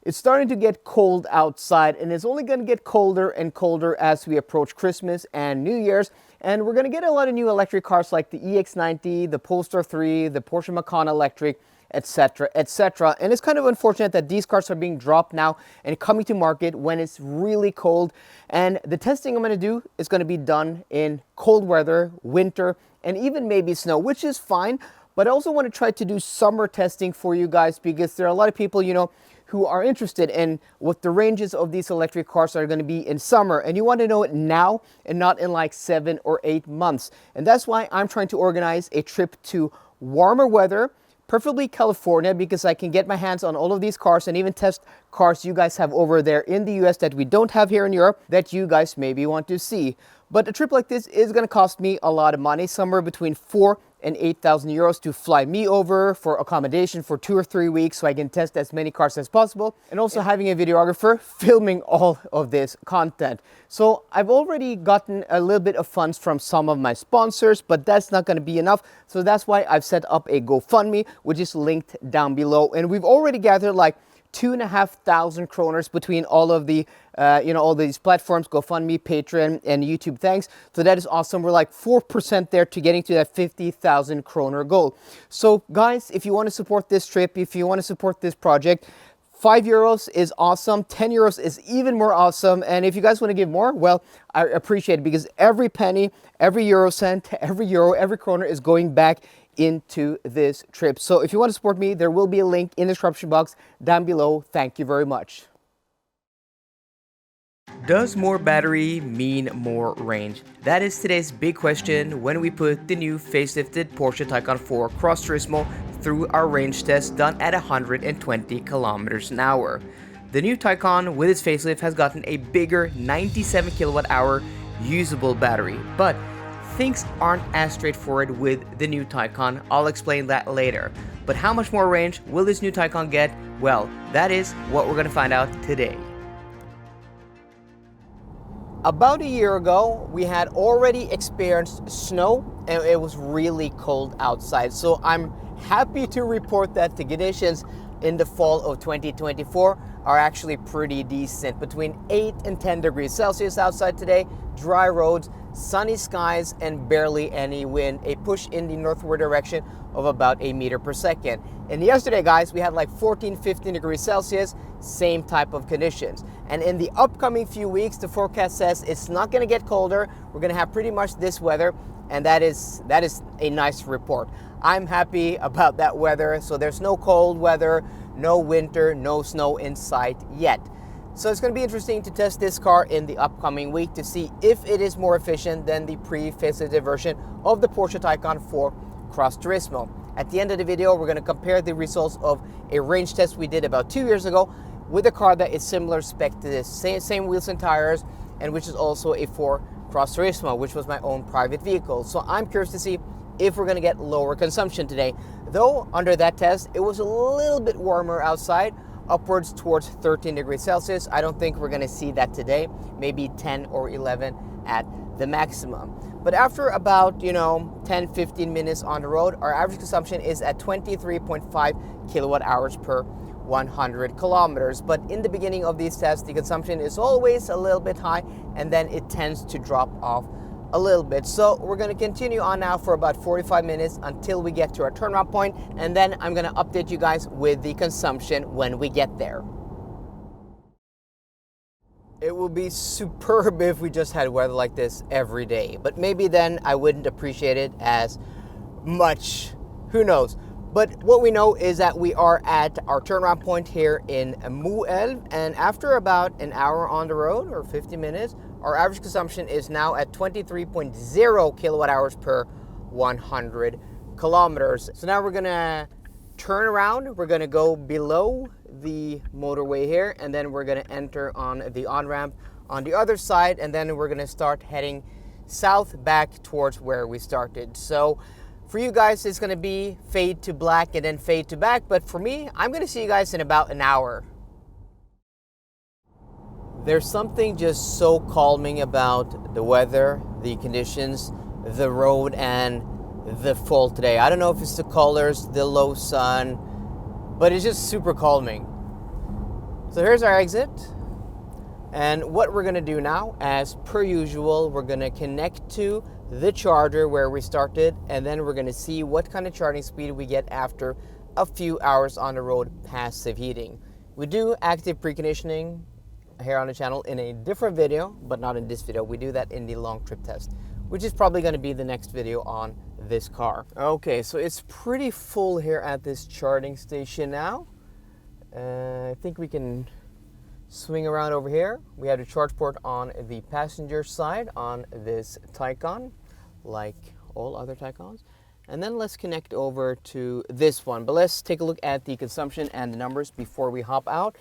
It's starting to get cold outside, and it's only going to get colder and colder as we approach Christmas and New Year's. And we're going to get a lot of new electric cars like the EX90, the Polestar 3, the Porsche Macan Electric, etc., etc. And it's kind of unfortunate that these cars are being dropped now and coming to market when it's really cold. And the testing I'm going to do is going to be done in cold weather, winter, and even maybe snow, which is fine. But I also want to try to do summer testing for you guys, because there are a lot of people, who are interested in what the ranges of these electric cars are going to be in summer. And you want to know it now and not in like 7 or 8 months. And that's why I'm trying to organize a trip to warmer weather, preferably California, because I can get my hands on all of these cars and even test cars you guys have over there in the US that we don't have here in Europe that you guys maybe want to see. But a trip like this is going to cost me a lot of money, somewhere between 4,000 and 8,000 euros to fly me over, for accommodation for 2 or 3 weeks so I can test as many cars as possible, and also having a videographer filming all of this content. So I've already gotten a little bit of funds from some of my sponsors, but that's not going to be enough. So that's why I've set up a GoFundMe, which is linked down below. And we've already gathered like 2,500 kroners between all of the, all these platforms, GoFundMe, Patreon, and YouTube. Thanks. So that is awesome. We're like 4% there to getting to that 50,000 kroner goal. So guys, if you want to support this trip, if you want to support this project, 5 euros is awesome. 10 euros is even more awesome. And if you guys want to give more, well, I appreciate it, because every penny, every euro cent, every euro, every kroner is going back into this trip. So if you want to support me, there will be a link in the description box down below. Thank you very much. Does more battery mean more range? That is today's big question when we put the new facelifted Porsche Taycan 4 Cross Turismo through our range test done at 120 kilometers an hour. The new Taycan with its facelift has gotten a bigger 97 kilowatt hour usable battery, but things aren't as straightforward with the new Taycan. I'll explain that later. But how much more range will this new Taycan get? Well, that is what we're going to find out today. About a year ago, we had already experienced snow, and it was really cold outside. So I'm happy to report that the conditions in the fall of 2024 are actually pretty decent. Between 8 and 10 degrees Celsius outside today, dry roads, sunny skies, and barely any wind, a push in the northward direction of about 1 meter per second. And yesterday, guys, we had like 14, 15 degrees Celsius, same type of conditions. And in the upcoming few weeks, the forecast says it's not going to get colder. We're going to have pretty much this weather, and that is a nice report. I'm happy about that weather. So there's no cold weather, no winter, no snow in sight yet. So it's going to be interesting to test this car in the upcoming week to see if it is more efficient than the pre-facelifted version of the Porsche Taycan 4 Cross Turismo. At the end of the video, we're going to compare the results of a range test we did about 2 years ago with a car that is similar spec to this, same wheels and tires, and which is also a 4 Cross Turismo, which was my own private vehicle. So I'm curious to see if we're going to get lower consumption today. Though under that test, it was a little bit warmer outside, upwards towards 13 degrees Celsius. I don't think we're going to see that today, maybe 10 or 11 at the maximum. But after about 10-15 minutes on the road, our average consumption is at 23.5 kilowatt hours per 100 kilometers. But in the beginning of these tests, the consumption is always a little bit high, and then it tends to drop off a little bit. So we're going to continue on now for about 45 minutes until we get to our turnaround point, and then I'm going to update you guys with the consumption when we get there. It would be superb if we just had weather like this every day, but maybe then I wouldn't appreciate it as much. Who knows? But what we know is that we are at our turnaround point here in Moelv, and after about an hour on the road, or 50 minutes, our average consumption is now at 23.0 kilowatt hours per 100 kilometers. So now we're gonna turn around, we're gonna go below the motorway here, and then we're gonna enter on the on-ramp on the other side, and then we're gonna start heading south back towards where we started. So for you guys, it's gonna be fade to black and then fade to back, but for me, I'm gonna see you guys in about an hour. There's something just so calming about the weather, the conditions, the road, and the fall today. I don't know if it's the colors, the low sun, but it's just super calming. So here's our exit. And what we're gonna do now, as per usual, we're gonna connect to the charger where we started, and then we're gonna see what kind of charging speed we get after a few hours on the road passive heating. We do active preconditioning here on the channel in a different video, but not in this video. We do that in the long trip test, which is probably gonna be the next video on this car. Okay, so it's pretty full here at this charging station now. I think we can swing around over here. We have the charge port on the passenger side on this Taycan, like all other Taycans. And then let's connect over to this one. But let's take a look at the consumption and the numbers before we hop out.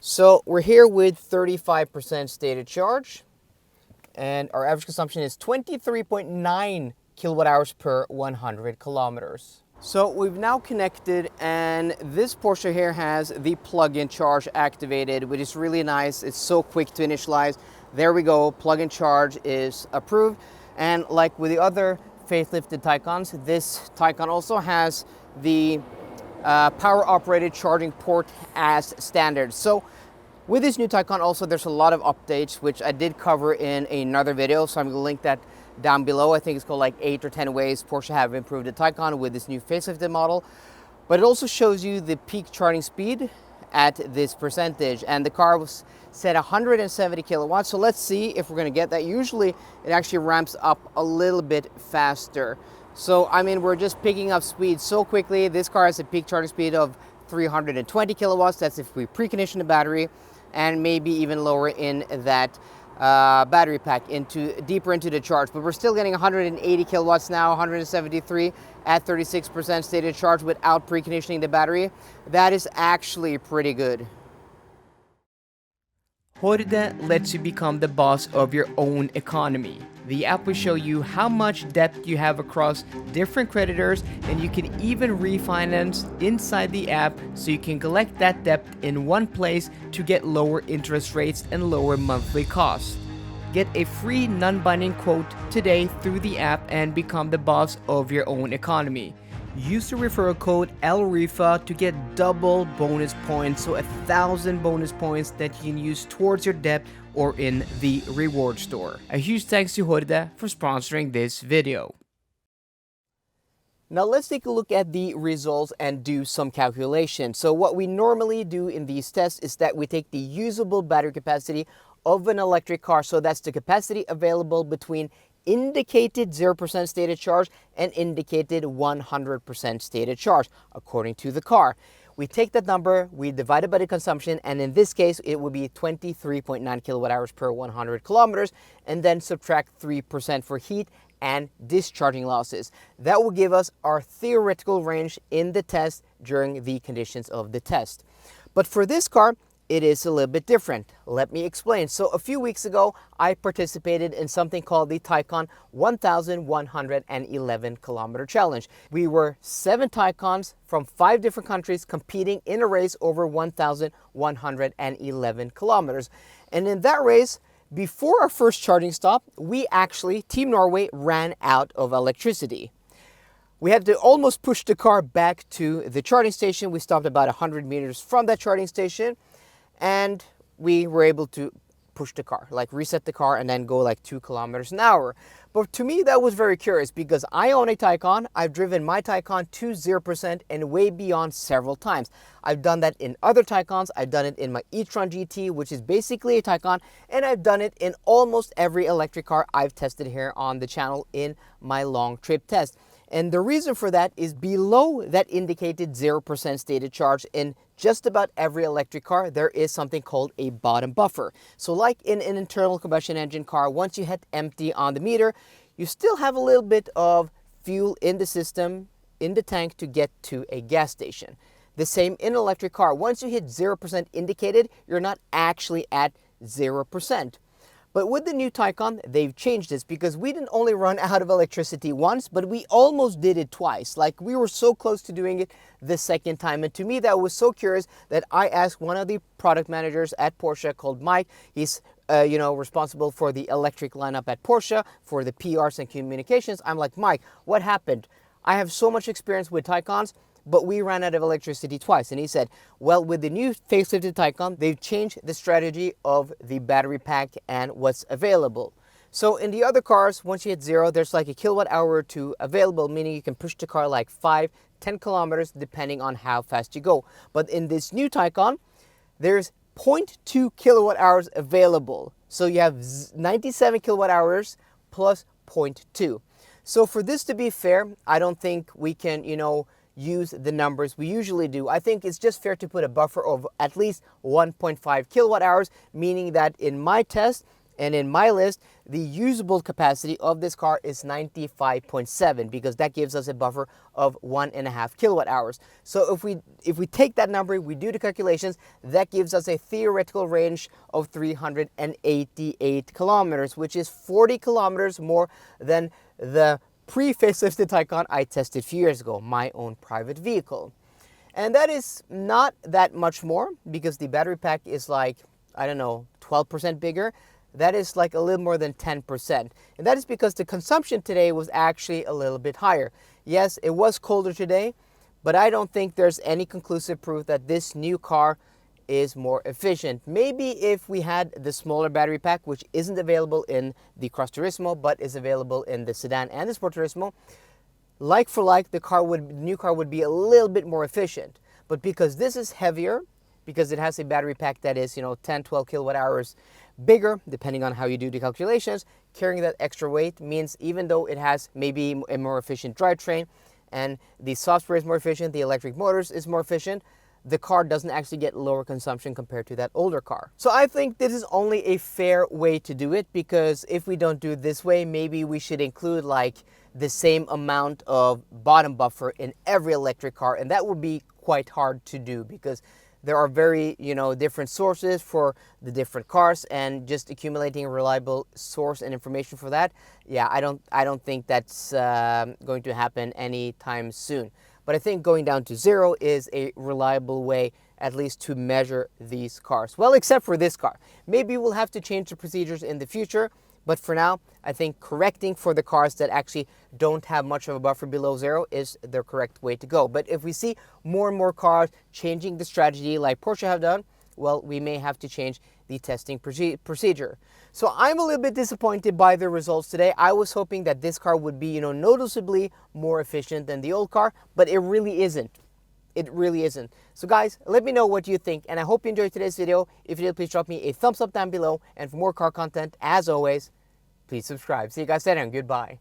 So we're here with 35% stated charge, and our average consumption is 23.9 kilowatt hours per 100 kilometers. So we've now connected, and this Porsche here has the plug-in charge activated, which is really nice. It's so quick to initialize. There we go, plug-in charge is approved. And like with the other facelifted Taycans, this Taycan also has the power-operated charging port as standard. So with this new Taycan also, there's a lot of updates, which I did cover in another video, so I'm gonna link that down below. I think it's called like 8 or 10 ways Porsche have improved the Taycan with this new facelifted model. But it also shows you the peak charging speed at this percentage, and the car was set 170 kilowatts. So let's see if we're gonna get that. Usually it actually ramps up a little bit faster. So I mean, we're just picking up speed so quickly. This car has a peak charging speed of 320 kilowatts. That's if we precondition the battery, and maybe even lower in that battery pack deeper into the charge. But we're still getting 180 kilowatts now, 173 at 36% stated charge without preconditioning the battery. That is actually pretty good. Horde lets you become the boss of your own economy. The app will show you how much debt you have across different creditors, and you can even refinance inside the app, so you can collect that debt in one place to get lower interest rates and lower monthly costs. Get a free non-binding quote today through the app and become the boss of your own economy. Use the referral code LRIFA to get double bonus points, so 1,000 bonus points that you can use towards your debt or in the reward store. A huge thanks to Horde for sponsoring this video. Now let's take a look at the results and do some calculations. So what we normally do in these tests is that we take the usable battery capacity of an electric car. So that's the capacity available between indicated 0% stated charge and indicated 100% stated charge, according to the car. We take that number, we divide it by the consumption, and in this case, it would be 23.9 kilowatt hours per 100 kilometers, and then subtract 3% for heat and discharging losses. That will give us our theoretical range in the test during the conditions of the test. But for this car, it is a little bit different. Let me explain. So a few weeks ago, I participated in something called the Taycan 1,111 kilometer challenge. We were 7 Taycans from 5 different countries competing in a race over 1,111 kilometers. And in that race, before our first charging stop, we actually, Team Norway, ran out of electricity. We had to almost push the car back to the charging station. We stopped about 100 meters from that charging station, and we were able to push the car, like reset the car and then go like 2 kilometers an hour. But to me, that was very curious because I own a Taycan. I've driven my Taycan to 0% and way beyond several times. I've done that in other Taycans. I've done it in my e-tron GT, which is basically a Taycan, and I've done it in almost every electric car I've tested here on the channel in my long trip test. And the reason for that is below that indicated 0% stated charge in just about every electric car, there is something called a bottom buffer. So like in an internal combustion engine car, once you hit empty on the meter, you still have a little bit of fuel in the system, in the tank to get to a gas station. The same in an electric car. Once you hit 0% indicated, you're not actually at 0%. But with the new Taycan, they've changed this because we didn't only run out of electricity once, but we almost did it twice. Like we were so close to doing it the second time. And to me, that was so curious that I asked one of the product managers at Porsche called Mike. He's responsible for the electric lineup at Porsche, for the PRs and communications. I'm like, Mike, what happened? I have so much experience with Taycans, but we ran out of electricity twice. And he said, well, with the new facelifted Taycan, they've changed the strategy of the battery pack and what's available. So in the other cars, once you hit 0, there's like a kilowatt hour or two available, meaning you can push the car like 5-10 kilometers depending on how fast you go. But in this new Taycan, there's 0.2 kilowatt hours available. So you have 97 kilowatt hours plus 0.2. So for this to be fair, I don't think we can, use the numbers we usually do. I think it's just fair to put a buffer of at least 1.5 kilowatt hours, meaning that in my test and in my list, the usable capacity of this car is 95.7, because that gives us a buffer of 1.5 kilowatt hours. So if we take that number, we do the calculations, that gives us a theoretical range of 388 kilometers, which is 40 kilometers more than the pre-facelifted Taycan I tested a few years ago, my own private vehicle. And that is not that much more, because the battery pack is like, I don't know, 12% bigger. That is like a little more than 10%. And that is because the consumption today was actually a little bit higher. Yes, it was colder today, but I don't think there's any conclusive proof that this new car is more efficient. Maybe if we had the smaller battery pack, which isn't available in the Cross Turismo, but is available in the sedan and the Sport Turismo, like for like, the new car would be a little bit more efficient. But because this is heavier, because it has a battery pack that is, 10, 12 kilowatt hours bigger, depending on how you do the calculations, carrying that extra weight means even though it has maybe a more efficient drivetrain and the software is more efficient, the electric motors is more efficient, the car doesn't actually get lower consumption compared to that older car. So I think this is only a fair way to do it, because if we don't do it this way, maybe we should include like the same amount of bottom buffer in every electric car, and that would be quite hard to do, because there are very, different sources for the different cars, and just accumulating a reliable source and information for that, yeah, I don't think that's going to happen anytime soon. But I think going down to 0 is a reliable way, at least to measure these cars. Well, except for this car. Maybe we'll have to change the procedures in the future, but for now, I think correcting for the cars that actually don't have much of a buffer below 0 is the correct way to go. But if we see more and more cars changing the strategy like Porsche have done, well, we may have to change the testing procedure. So I'm a little bit disappointed by the results today. I was hoping that this car would be, noticeably more efficient than the old car, but it really isn't. It really isn't. So guys, let me know what you think, and I hope you enjoyed today's video. If you did, please drop me a thumbs up down below, and for more car content, as always, please subscribe. See you guys later, and goodbye.